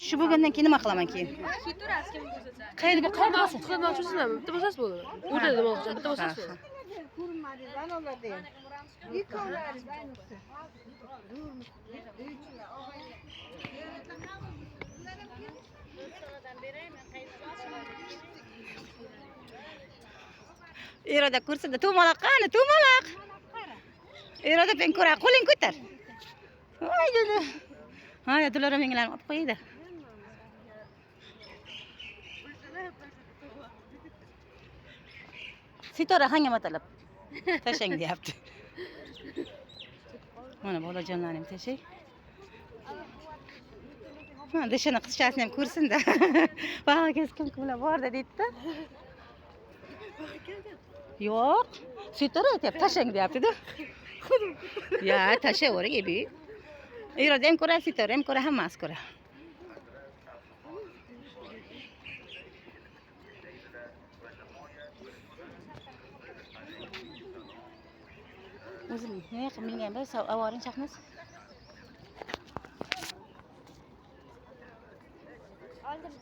Shu bo'lgandan keyin nima qilaman keyin? Qayerga bosasiz? Qilmoqchisizlarmi? Bitta bosasiz bo'ladi. O'rtada demoqchi, bitta bosasiz bo'ladi. Iroda ko'rsada to'maloq qani, to'maloq. Iroda ben ko'ra, qo'ling ko'tar. Voy dedi. Ha, Dilara mengalarni olib qo'ydi. Sitora hanga matalab. Tashang deyapti. Mana bolajonlarim tashang. Ha, dishini qizchasini ham ko'rsin-da. Vaqt keskin bilan bordi deydi-da. Yo'q, Sitora aytayapti, tashang deyapti-da. Ya, tashayvering, ebi. Iroda ham ko'ra, Sitora ham ko'ra, hammasi ko'ra. O'zim ne qilib mingan bir avoring chaqmas. Oldim.